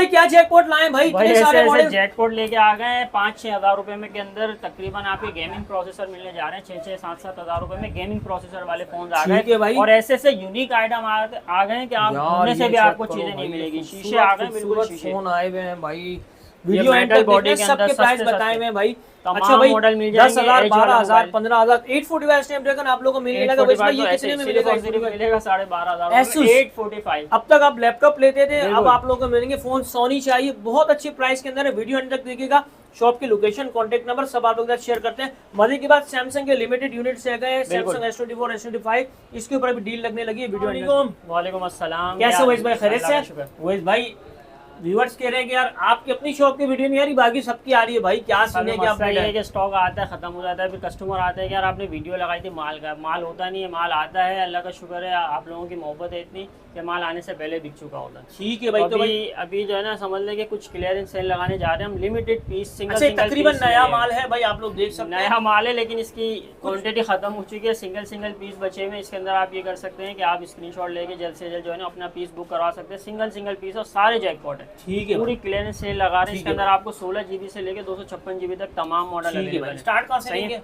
भाई क्या जैकपॉट लाए भाई, इतने सारे मॉडल जैकपॉट लेके आ गए हैं। 5-6 हज़ार रुपए में के अंदर तकरीबन आपके गेमिंग प्रोसेसर मिलने जा रहे हैं। 6-6, 7-7 हज़ार रुपए में गेमिंग प्रोसेसर वाले फोन आ ठीक है गए भाई। और ऐसे यूनिक आइटम आ गए हैं कि आप ढूंढने से भी आपको चीजें नहीं मिलेगी। शीशे आ गए, बिल्कुल शीशे फोन आए हुए हैं भाई, वीडियो मेटल बॉडी के सबके अंदर प्राइस सस्ते बताए हुए हैं भाई। तमाम अच्छा भाई, मॉडल मिल जाएंगे। 10,000, Edge वाला 12,000, मोबाइल। 15,000, 845 स्नैपड्रैगन आप लोगों को मिलने लगा। भाई ये कितने में मिलेगा? मिलेगा 12,500 Asus। 845। अब तक आप लैपटॉप लेते थे, अब बिल्कुल। आप लोगों को मिलेंगे फोन। सोनी चाहिए, बहुत अच्छे प्राइस के अंदर है। वीडियो अंत तक देखिएगा। शॉप की लोकेशन, कांटेक्ट नंबर सब आप लोग के साथ शेयर करते हैं। मजे की बात, सैमसंग के लिमिटेड यूनिट से गए, सैमसंग S24, S25, इसके ऊपर अभी डील लगने लगी है। वीडियो वालेकुम अस्सलाम, कैसे वैस भाई? खैरियत से? वैस भाई व्यूअर्स कह रहे हैं कि यार आपकी अपनी शॉप की वीडियो नहीं आ रही, बाकी सबकी आ रही है भाई। क्या सीन है? क्या ये है कि स्टॉक आता है, खत्म हो जाता है, फिर कस्टमर आते हैं कि यार आपने वीडियो लगाई थी, माल होता नहीं है। माल आता है, अल्लाह का शुक्र है, आप लोगों की मोहब्बत है इतनी कि माल आने से पहले बिक चुका होता है। ठीक है भाई। तो अभी जो है ना, समझ लें कि कुछ क्लियरेंस सेल लगाने जा रहे हैं हम। लिमिटेड पीस, सिंगल तकरीबन नया माल है भाई, आप लोग देख सकते हैं। नया माल है, लेकिन इसकी क्वांटिटी खत्म हो चुकी है। सिंगल पीस बचे हुए। इसके अंदर आप ये कर सकते हैं कि आप स्क्रीनशॉट लेके जल्द से जल्द जो है ना अपना पीस बुक करवा सकते हैं। सिंगल पीस और सारे जैकपॉट है। ठीक है, पूरी क्लियरेंस सेल लगा रहे हैं। इसके अंदर आपको 16 GB से लेके 256 GB तक तमाम मॉडल अवेलेबल है। स्टार्ट कहां से लेंगे?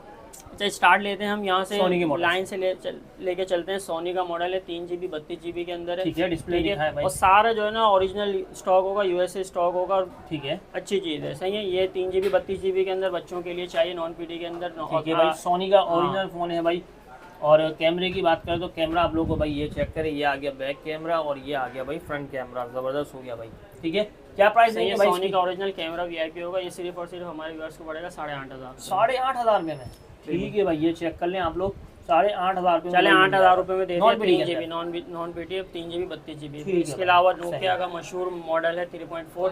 अच्छा, स्टार्ट लेते हैं हम यहाँ से, सोनी की लाइन से लेके चलते हैं। सोनी का मॉडल है, 3 GB 32 GB के अंदर है। ठीक है, डिस्प्ले दिखा है भाई। और सारा जो है ना ओरिजिनल स्टॉक होगा, USA स्टॉक होगा। ठीक है, अच्छी चीज़ है, सही है। ये 3 GB 32 GB के अंदर बच्चों के लिए चाहिए, नॉन PD के अंदर। ठीक है भाई, सोनी का ओरिजिनल फोन है भाई। और कैमरे की बात करें तो कैमरा आप लोगों को भाई ये चेक करें, ये आ गया बैक कैमरा और ये आ गया भाई फ्रंट कैमरा, जबरदस्त हो गया भाई। ठीक है, क्या प्राइस है भाई? सोनी का ओरिजिनल कैमरा VIP होगा। ये सिर्फ और सिर्फ हमारे व्यूअर्स को पड़ेगा 8,500। 8,500 में। ठीक है भाई, ये चेक कर लें आप लोग, 8,500 में। चले 8,000 रुपए में दे दिया। 3 GB non PD, 3 GB 32 GB। इसके अलावा नोकिया का मशहूर मॉडल है 3.4।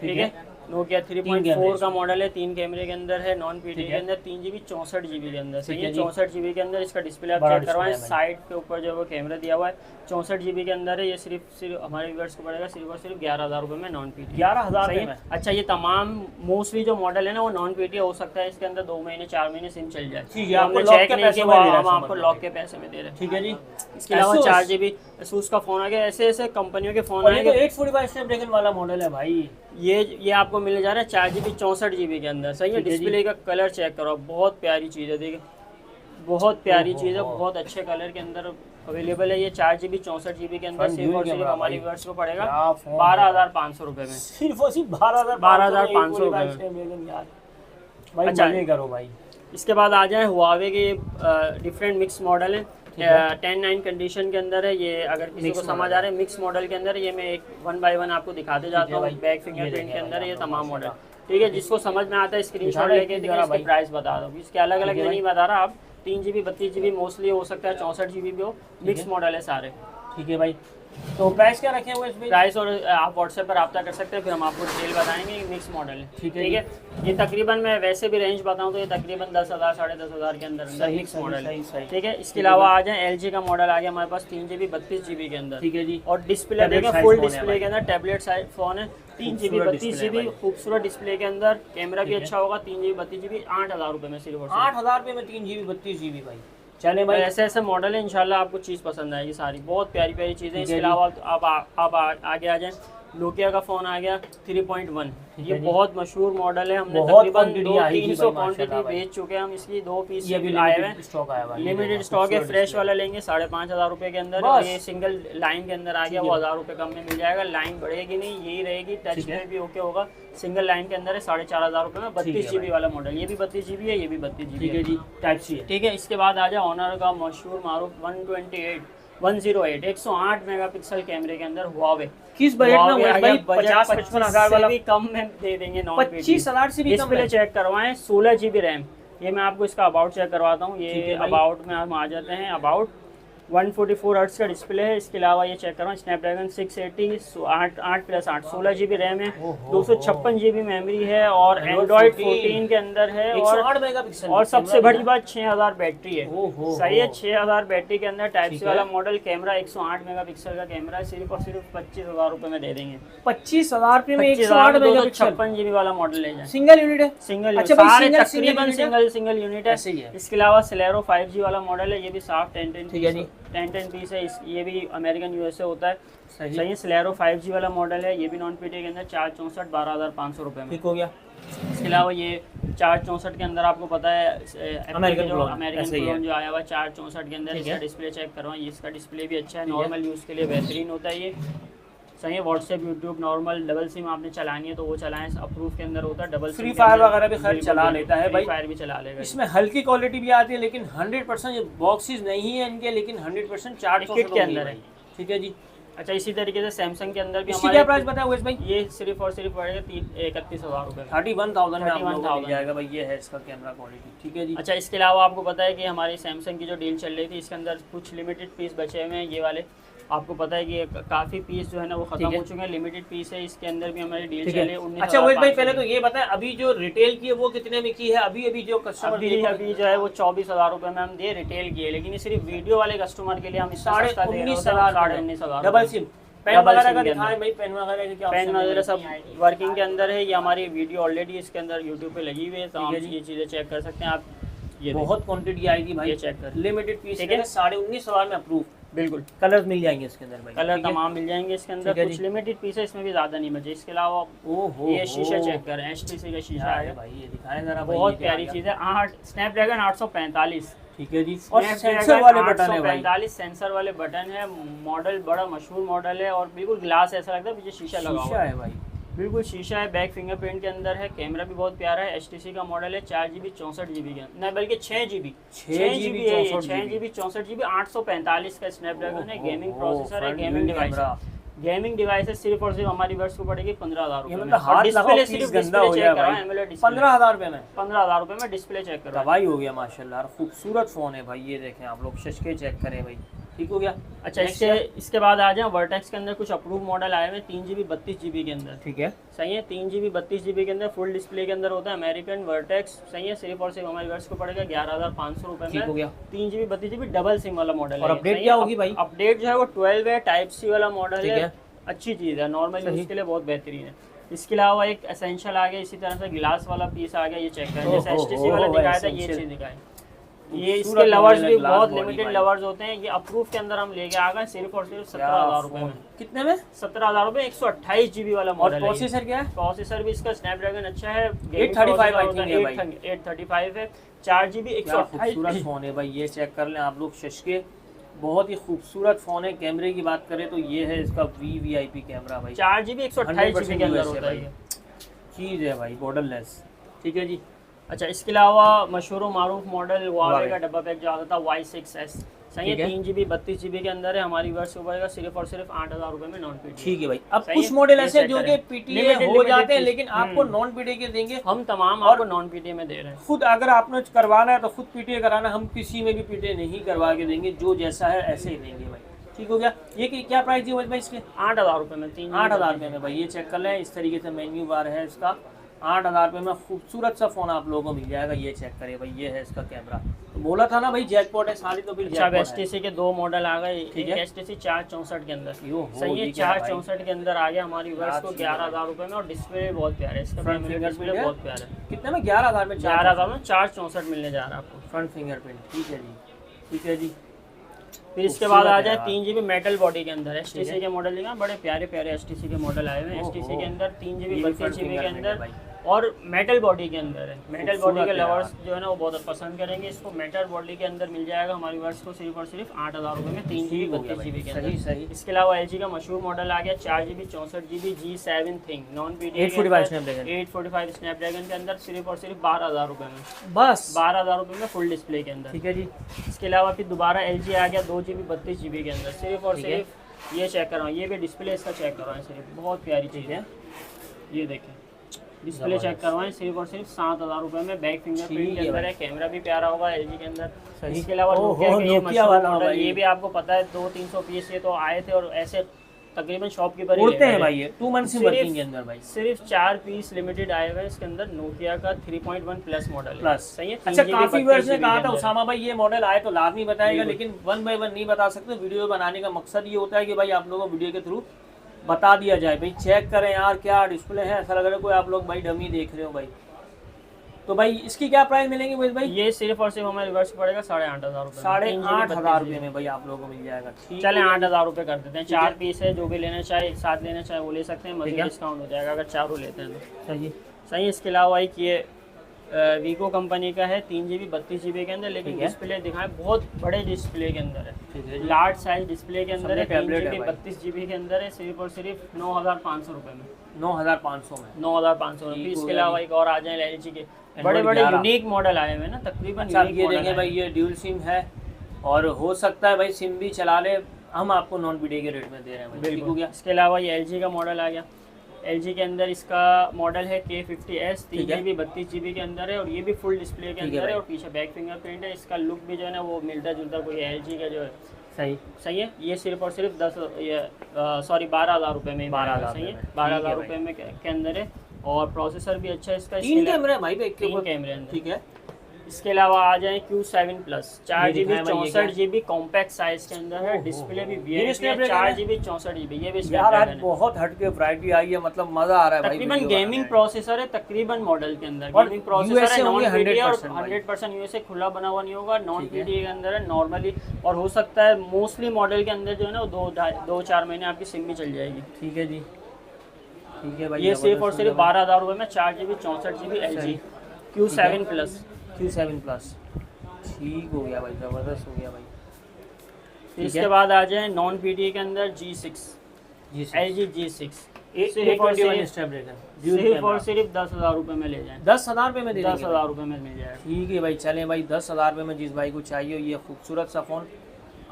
ठीक है, नोकिया 3.4 का मॉडल है, 3 कैमरे के अंदर है, नॉन PD के अंदर, 3 GB 64 GB के अंदर। सही है, 64 GB के अंदर इसका डिस्प्ले आप चेक करवाएं। साइड के ऊपर जो वो कैमरा दिया हुआ है, 64 GB के अंदर है। ये सिर्फ हमारे व्यूअर्स को पड़ेगा सिर्फ और सिर्फ 11,000 रुपए में, नॉन PD। 11,000 में। अच्छा, ये तमाम मोस्टली जो मॉडल है ना वो नॉन PD हो सकता है। इसके अंदर 2 महीने 4 महीने सिम चल जाए। ठीक है, आपको चेक नहीं कि हम आपको लॉक के पैसे में दे रहे हैं। ठीक है जी। इसके अलावा 4 GB Asus का फोन आ गया। ऐसे कंपनियों के फोन आएंगे। 845 स्नैपड्रैगन वाला मॉडल है भाई। ये आपको मिलने जा रहा है 4 GB 64 GB के अंदर। सही है, डिस्प्ले का कलर चेक करो, बहुत प्यारी चीज़ है। देखिए, बहुत प्यारी चीज़ है, बहुत अच्छे कलर के अंदर अवेलेबल है। ये 4 GB 64 GB के अंदर सिर्फ और सिर्फ हमारी व्यूअर्स को पड़ेगा 12,500 रुपए में। सिर्फ और सिर्फ 12,500 रुपए यार भाई। अच्छा करो भाई। इसके बाद आ जाए हुआवे के डिफरेंट मिक्स मॉडल है। 10-9 कंडीशन के अंदर है। ये अगर किसी को समझ आ रहा है, मिक्स मॉडल के अंदर ये मैं एक 1 बाय 1 आपको दिखाते जाता हूँ। बैक फिंगरप्रिंट के अंदर ये तमाम मॉडल। ठीक है, जिसको समझ में आता है स्क्रीनशॉट लेके इसके प्राइस बता दो। इसके अलग अलग नहीं बता रहा। आप 3 GB 32 GB मोस्टली हो सकता है, 64 GB भी हो। मिक्स मॉडल है सारे। ठीक है भाई, तो प्राइस क्या रखे हुए इसमें? प्राइस और आप व्हाट्सएप पर रब्ता कर सकते हैं, फिर हम आपको डिटेल बताएंगे। मिक्स मॉडल है। ठीक है, ये तकरीबन मैं वैसे भी रेंज बताऊं तो ये तकरीबन 10,000 10,500 के अंदर मिक्स मॉडल है। ठीक है, इसके अलावा आ जाए LG का मॉडल आ गया हमारे पास 3 GB 32 GB के अंदर। ठीक है जी। और डिस्प्ले देखें, फुल डिस्प्ले के अंदर, टैबलेट साइज फोन है। 3 GB 32 GB खूबसूरत डिस्प्ले के अंदर, कैमरा भी अच्छा होगा। 3 GB 32 GB 8,000 रुपए में सिर्फ। 8,000 रुपए में 3 GB 32 GB भाई। चले भाई, ऐसे मॉडल है, इंशाल्लाह आपको चीज़ पसंद आएगी सारी। बहुत प्यारी प्यारी चीज़ें। इसके अलावा आप आगे आ जाएं, नोकिया का फ़ोन आ गया 3.1। ये बहुत मशहूर मॉडल है। हमने तकरीबन 300 क्वांटिटी बेच चुके हैं हम इसकी। 2 पीस आए हुए हैं, लिमिटेड स्टॉक है। फ्रेश वाला लेंगे 5,500 रुपए के अंदर। ये सिंगल लाइन के अंदर आ गया, वो 1,000 रुपए कम में मिल जाएगा। लाइन बढ़ेगी नहीं, यही रहेगी। टच में भी ओके होगा। सिंगल लाइन के अंदर है 4,500 रुपए में। 32 GB वाला मॉडल, ये भी 32 GB है, ये भी 32 GB है जी, टाइप सी है। ठीक है, इसके बाद आ जाए ऑनर का मशहूर मारूफ 108 मेगापिक्सल कैमरे के अंदर हुआवे। किस बजट में भाई? 50-55 हज़ार वाला भी कम में दे देंगे। 25,000 से भी कम। डिस्प्ले चेक करवाएं, 16 GB रैम। ये मैं आपको इसका अबाउट चेक करवाता हूँ। ये अबाउट में हम आ जाते हैं। अबाउट 144 हर्ट्ज का डिस्प्ले है। इसके अलावा ये चेक करवाएं, स्नैपड्रैगन 680 8+8 16 GB रैम है, 256 GB मेमोरी है और एंड्रॉइड 14 के अंदर है। 108 मेगापिक्सल और सबसे बड़ी बात 6000 बैटरी है। सही है, 6000 बैटरी के अंदर टाइप सी वाला मॉडल। कैमरा 108 मेगापिक्सल का कैमरा है। सिर्फ और सिर्फ 25,000 रुपए में दे देंगे। 25,000 रुपए में 108 मेगापिक्सल 56 GB वाला मॉडल ले जाए। सिंगल यूनिट है? सिंगल। अच्छा सारे तकरीबन सिंगल यूनिट है। इसके अलावा सेलेरो 5G वाला मॉडल है। ये भी साफ 1010 10 पीस है। ये भी अमेरिकन यूएसए होता है। सही सही है। स्लेरो 5G वाला मॉडल है, ये भी नॉन पीटीए के अंदर 464 12,500 रुपये में। ठीक हो गया। इसके अलावा ये 464 के अंदर आपको पता है अमेरिकन जो क्लोन, अमेरिकन ऐसे ही क्लोन है। जो आया हुआ है 464 के अंदर, ठीक इसका है। डिस्प्ले चेक करवाएं। इसका डिस्प्ले भी अच्छा है, ठीक है। नॉर्मल यूज़ के लिए बेहतरीन होता है ये। सही है। WhatsApp, YouTube normal double SIM आपने चलानी है तो वो चलाएं, अप्रूव के अंदर होता है। डबल फ्री फायर वगैरह भी खैर चला लेता है भाई, फ्री फायर भी चला लेगा। इसमें हल्की क्वालिटी भी आती है, लेकिन 100% ये बॉक्सेस नहीं है इनके, लेकिन 100% 400 किट के अंदर है। ठीक है जी। अच्छा, इसी तरीके से सैमसंग के अंदर भी इसकी क्या प्राइस बताया उवैस भाई? ये सिर्फ और सिर्फ पड़ेगा 31,000 रुपये। 31,000 में आप लोगों को 31,000 मिल जाएगा भाई। ये है इसका कैमरा क्वालिटी। ठीक है जी। अच्छा, इसके अलावा आपको पता है कि हमारी सैमसंग की जो डील चल रही थी, इसके अंदर कुछ लिमिटेड पीस बचे हुए हैं। ये वाले आपको पता है कि काफ़ी पीस जो है ना वो खत्म हो चुके हैं, लिमिटेड पीस है। इसके अंदर भी हमारी डील ठीक चल रही है। है 19,500। अच्छा उवैस भाई, पहले तो ये बताएं अभी जो रिटेल की है वो कितने में की है? अभी जो कस्टमर अभी जो है वो 24,000 रुपये में हम दे रिटेल की है, लेकिन ये सिर्फ वीडियो वाले कस्टमर के लिए हम इससे सस्ता दे रहे हैं, 19,500 डबल सिम। पेन वगैरह का दिखाएं भाई, पेन वगैरह के क्या पेन option वगैरह है? सब वर्किंग के अंदर है। ये हमारी वीडियो ऑलरेडी इसके अंदर यूट्यूब पे लगी हुई है, तो आप ये चीज़ें चेक कर सकते हैं। आप ये बहुत क्वांटिटी आएगी भाई, ये चेक कर। लिमिटेड पीस ठीक है, है। 19,500 में अप्रूव। बिल्कुल कलर्स मिल जाएंगे इसके अंदर भाई, कलर ठीक है? तमाम मिल जाएंगे इसके अंदर। ठीक है कुछ जी। लिमिटेड पीस है, इसमें भी ज़्यादा नहीं बचे। इसके अलावा ओहो ये शीशा चेक करें, HTC का शीशा क्या है है भाई, ये दिखाएं जरा भाई, बहुत ये क्या आ प्यारी गया? चीज़ है। 8 स्नैपड्रैगन 845। ठीक है जी। और सेंसर वाले बटन है भाई। 845 सेंसर वाले बटन है। मॉडल बड़ा मशहूर मॉडल है और बिल्कुल ग्लास ऐसा लगता है पीछे शीशा लगा हुआ शीशा है भाई। बिल्कुल शीशा है। बैक फिंगरप्रिंट के अंदर है। कैमरा भी बहुत प्यारा है। HTC का मॉडल है। 4GB 64GB का, नहीं बल्कि 6GB 6GB है। 64GB 64GB 845 का स्नैपड्रैगन है। गेमिंग ओहो, प्रोसेसर है, front gaming view device camera. Gaming device है। सिर्फ और सिर्फ हमारी वर्ष को पड़ेगी 15,000 ये रुपये मतलब हाथ लगाओ पीस गंदा हो जाए भाई। 15,000 रुपए में 15,000 रुपये में डिस्प्ले चेक करो। दवाई हो गया माशाल्लाह, खूबसूरत फोन है भाई। ये देखें आप लोग, शशके चेक करें भाई। ठीक हो गया। अच्छा, इसके बाद आ जाए वर्टेक्स के अंदर कुछ अप्रूव मॉडल आए हुए 3GB 32GB के अंदर। ठीक है। सही है। 3GB 32GB के अंदर फुल डिस्प्ले के अंदर होता है अमेरिकन वर्टेक्स। सही है। सिर्फ और सिर्फ हमारे वर्ष को पड़ेगा 11,500 रुपये ठीक हो में। गया। 3GB 32GB डबल सिम वाला मॉडल है। और अपडेट सही क्या है। होगी भाई? अपडेट जो है वो 12 है, टाइप C वाला मॉडल ठीक है। है। अच्छी चीज़ है, नॉर्मल सही। यूज़ के लिए बहुत बेहतरीन है। इसके अलावा एक एसेंशियल आ गया, इसी तरह से गिलास वाला पीस आ गया। ये चेक करें, जैसे HTC वाला दिखाया था ये चीज़ दिखाएं। ये इसके लवर्स भी बहुत लिमिटेड लवर्स होते हैं। ये अप्रूव के अंदर हम लेके आ गए सिर्फ और सिर्फ 17,000 रुपये में। कितने में? 17,000 रुपये। 128GB वाला और मॉडल है। प्रोसेसर क्या है? प्रोसेसर भी इसका स्नैपड्रैगन अच्छा है। 835 आई थिंक है भाई। 835 है। 4GB क्या 128। खूबसूरत फोन है भाई, ये चेक कर लें आप लोग। शशके बहुत ही खूबसूरत फोन है। कैमरे की बात करें तो ये है इसका VIP कैमरा भाई। 4GB 128GB के अंदर होता है ये चीज़ है भाई, बॉर्डरलेस। ठीक है जी। अच्छा, इसके अलावा मशहूर मारूफ मॉडल हुआवे का डब्बा पैक जो आता था Y6S। सही है। 3GB 32GB के अंदर है। हमारी वर्ष पड़ेगा सिर्फ और सिर्फ 8,000 रुपये में नॉन पीटीए। ठीक है भाई। अब सही कुछ है, मॉडल ये ऐसे check जो करें। कि PTA हो जाते हैं, लेकिन आपको नॉन PTA के देंगे। हम तमाम और आपको नॉन पीटीए में दे रहे हैं। खुद अगर आपने करवाना है तो खुद PTA कराना, हम किसी में भी PTA नहीं करवा के देंगे। जो जैसा है ऐसे ही देंगे भाई। ठीक हो गया। ये क्या प्राइस है भाई इसके? 8,000 रुपये में 8,000 रुपये में भाई। ये चेक कर लें, इस तरीके से मेन्यू बार है इसका। 8,000 रुपये में खूबसूरत सा फोन आप लोगों को मिल जाएगा। ये चेक करिए भाई, ये है इसका कैमरा। तो बोला था ना भाई जैकपॉट है सारी, तो फिर अच्छा, jackpot है। HTC के 2 मॉडल आ गए। ठीक एक है। HTC 464 के अंदर। यो हो, सही है। ये क्या है भाई? 464 के अंदर आ गया हमारी वर्ष को याद चीज़ है 11,000 रुपये में। और डिस्प्ले भी बहुत प्यारा है इसका। फ्रंट डिस्प्ले फिंगरप्रिंट बहुत प्यारा है। कितने में? 11,000 में 11,000 में 464 मिलने जा रहा है आपको। Front fingerprint. ठीक है जी। ठीक है जी। फिर इसके बाद आ जाए खूबसूरत है 3GB मेटल बॉडी के अंदर। ठीक HTC है। के मॉडल देखा, बड़े प्यारे प्यारे HTC के मॉडल आए हुए हैं। HTC के अंदर 3GB ये भी front 32GB के fingerprint अंदर है भाई। और मेटल बॉडी के अंदर है। मेटल बॉडी खूबसूरत के है लवर्स यार। जो है ना वो बहुत पसंद करेंगे इसको। मेटल बॉडी के अंदर मिल जाएगा हमारी वर्ष को सिर्फ और सिर्फ 8,000 रुपये में 3GB ठीक हो गया भाई। 32GB के सही अंदर। सही। इसके अलावा LG का मशहूर मॉडल आ गया 4GB 64GB G7 thing non PTA 845 Snapdragon. 845 Snapdragon के अंदर सिर्फ और सिर्फ 12,000 रुपये में। बस 12,000 रुपये में फुल डिस्प्ले के अंदर। ठीक है जी। इसके अलावा फिर दोबारा LG आ गया 2GB 32GB के अंदर। सिर्फ और ठीक है। सिर्फ ये चेक करवाएं, ये भी डिस्प्ले इसका चेक करवाएं। सिर्फ बहुत प्यारी चीज़ है। ये देखें, डिस्प्ले चेक करवाएं सिर्फ और सिर्फ 7,000 रुपये में। बैक फिंगरप्रिंट ठीक के है अंदर भाई। है। कैमरा भी प्यारा होगा LG के अंदर। सही। इसके अलावा ओहो, Nokia के ये Nokia मशहूर वाला मॉडल, भाई। ये भी आपको पता है 200-300 पीस ये तो आए थे और ऐसे तकरीबन शॉपकीपर उड़ते हैं भाई। ये 2 मंथ से सिर्फ- वर्किंग के अंदर भाई। सिर्फ 4 पीस लिमिटेड आए हुए हैं इसके अंदर। नोकिया का 3.1 प्लस मॉडल प्लस। सही है। अच्छा, 3GB काफी व्यूअर्स ने 32GB कहा के था अंदर। उसामा भाई ये मॉडल आए तो लाजमी बताएगा, बिल्कुल। लेकिन 1 बाय 1 नहीं बता सकते। वीडियो बनाने का मकसद ये होता है कि भाई आप लोगों को वीडियो के थ्रू बता दिया जाए। भाई चेक करें यार, क्या डिस्प्ले है। ऐसा लग रहा है कोई आप लोग भाई डमी देख रहे हो भाई। तो भाई इसकी क्या प्राइस मिलेंगे मोहित भाई? ये सिर्फ और सिर्फ हमें रिवर्स पड़ेगा 8,500 रुपये, 8,500 रुपये में भाई आप लोगों को मिल जाएगा। ठीक चले 8,000 रुपये कर देते हैं। 4 पीस है, जो भी लेना चाहे एक साथ लेना चाहे वो ले सकते हैं, मजीद डिस्काउंट हो जाएगा अगर चारों लेते हैं तो। सही सही। इसके अलावा एक ये वीको कंपनी का है, 3 GB 32 GB के अंदर, लेकिन डिस्प्ले दिखाएं बहुत बड़े डिस्प्ले के अंदर है, लार्ज साइज डिस्प्ले के अंदर है, 3 GB 32 GB के अंदर है, सिर्फ और सिर्फ 9,500 रुपये में। 9,500 में 9,500 रुपये। इसके अलावा एक और आ जाए LG के बड़े बड़े यूनिक मॉडल आए हुए हैं ना, तकरीबन ये देंगे भाई, ये ड्यूल सिम है और हो सकता है भाई सिम भी चला ले, हम आपको नॉन पीडीए के रेट में दे रहे हैं भाई। ठीक हो गया। इसके अलावा ये LG का मॉडल आ गया। LG के अंदर इसका मॉडल है K50S, 3 GB 32 GB के अंदर है और ये भी फुल डिस्प्ले के अंदर है और पीछे बैक फिंगरप्रिंट है। इसका लुक भी जो है ना वो मिलता जुलता कोई LG का जो है। सही है। ये सिर्फ और सिर्फ 12,000 रुपये में, 12,000 सही है, 12,000 रुपये में के अंदर है और प्रोसेसर भी अच्छा है इसका। 3 कैमरे भाई, 3 कैमरे अंदर। ठीक है। इसके अलावा आ जाए Q7 Plus, 4 GB 64 GB compact size के अंदर है, डिस्प्ले भी 4 GB 64 GB। ये भी यार आज बहुत हटके वैरायटी आई है, मतलब मजा आ रहा है भाई। तकरीबन गेमिंग प्रोसेसर है, तकरीबन मॉडल के अंदर गेमिंग प्रोसेसर है, नॉन पीडीए और 100% यूएसए खुला बना हुआ नहीं होगा, नॉन पीडीए के अंदर है नॉर्मली, और हो सकता है मोस्टली मॉडल के अंदर जो है ना 2-4 महीने आपकी सिम भी चल जाएगी। ठीक है जी, ठीक है भाई। ये सिर्फ और सिर्फ 12,000 रुपये में 4 GB 64 GB LG Q7 Plus। Q7 Plus ठीक हो गया भाई, ज़बरदस्त हो गया भाई। इसके बाद आ जाए नॉन पीडीए के अंदर G6 LG G6 सिर्फ और सिर्फ 10,000 रुपये में ले जाएं। 10,000 रुपये में दे देंगे? 10,000 रुपये में मिल जाएगा। ठीक है भाई, चलें भाई 10,000 रुपये में जिस भाई को चाहिए ये खूबसूरत सा फ़ोन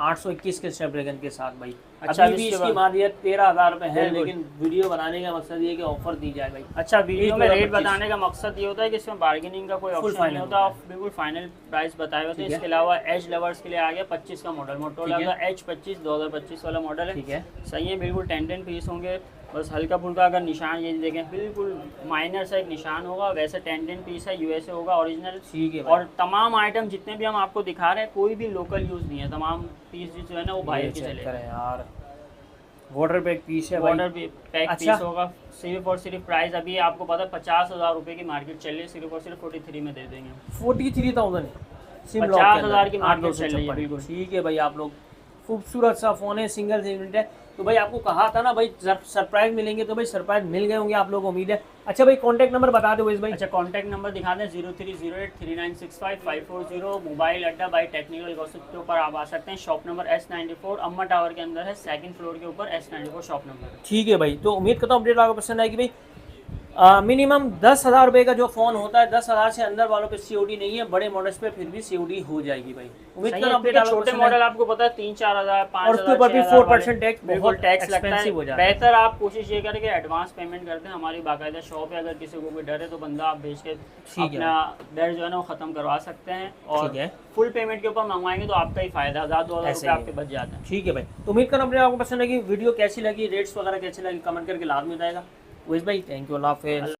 821 के स्नैपड्रैगन के साथ भाई। अच्छा, अभी भी इसकी मालियत 13,000 रुपये है, लेकिन वीडियो बनाने का मकसद ये है कि ऑफर दी जाए भाई। अच्छा, वीडियो में रेट बताने का मकसद ये होता है कि इसमें बार्गेनिंग का कोई ऑप्शन नहीं होता, बिल्कुल फाइनल प्राइस बताए होते हैं। इसके अलावा एज लवर्स के लिए आ गया 25 का मॉडल, मोटोरोला का H25 2025 वाला मॉडल है। ठीक है, सही है, बिल्कुल 10 पीस होंगे, बस हल्का फुल्का अगर निशान ये देखें बिल्कुल माइनर सा एक निशान होगा, वैसे 10 पीस है, यूएसए होगा ओरिजिनल। ठीक है। और तमाम आइटम जितने भी हम आपको दिखा रहे हैं कोई भी लोकल यूज़ नहीं है, तमाम पीस जो है ना वो बाहर के चले यार। वाटर पैक पीस है, वाटर पैक पीस होगा। सिर्फ और सिर्फ प्राइस अभी आपको पता है 50,000 रुपये की मार्केट चल रही है, सिर्फ और सिर्फ 43 में दे देंगे। 43,000 50,000 की मार्केट चल रही है बिल्कुल। ठीक है भाई, आप लोग खूबसूरत सा फ़ोन है, सिंगल यूनिट है। तो भाई आपको कहा था ना भाई सरप्राइज मिलेंगे, तो भाई सरप्राइज मिल गए होंगे आप लोगों को, उम्मीद है। अच्छा भाई कॉन्टैक्ट नंबर बता दो भाई। अच्छा, कॉन्टैक्ट नंबर दिखा दें 03083965 मोबाइल अड्डा बाई टेक्निकल गॉसिप के ऊपर आप आ सकते हैं। शॉप नंबर S94 अम्मा टावर के अंदर है, 2nd फ्लोर के ऊपर S94 शॉप नंबर। ठीक है भाई, तो उम्मीद करता हूँ अपडेट आपको पसंद आएगी भाई। मिनिमम 10,000 रुपये का जो फ़ोन होता है, 10,000 से अंदर वालों पे COD नहीं है, बड़े मॉडल्स पे फिर भी COD हो जाएगी भाई। उम्मीद करता हूँ छोटे मॉडल आपको पता है 3-4,000 और उसके ऊपर भी 4% टैक्स, बिल्कुल टैक्स लगता है। बेहतर आप कोशिश ये करें कि एडवांस पेमेंट करते हैं, हमारी बाकायदा शॉप है, अगर किसी को कोई डर है तो बंदा आप भेज के अपना डर जो है ना वो ख़त्म करवा सकते हैं, और फुल पेमेंट के ऊपर मंगवाएंगे तो आपका ही फायदा, 1,000-2,000 रुपये आपके बच जाते हैं। ठीक है भाई, तो उम्मीद करता हूँ आपको पसंद लगी वीडियो, कैसी लगी, रेट्स वगैरह कैसे लगी, कमेंट करके लाजमी बताएगा। वैसे भाई थैंक यू, अल्लाह हाफिज़।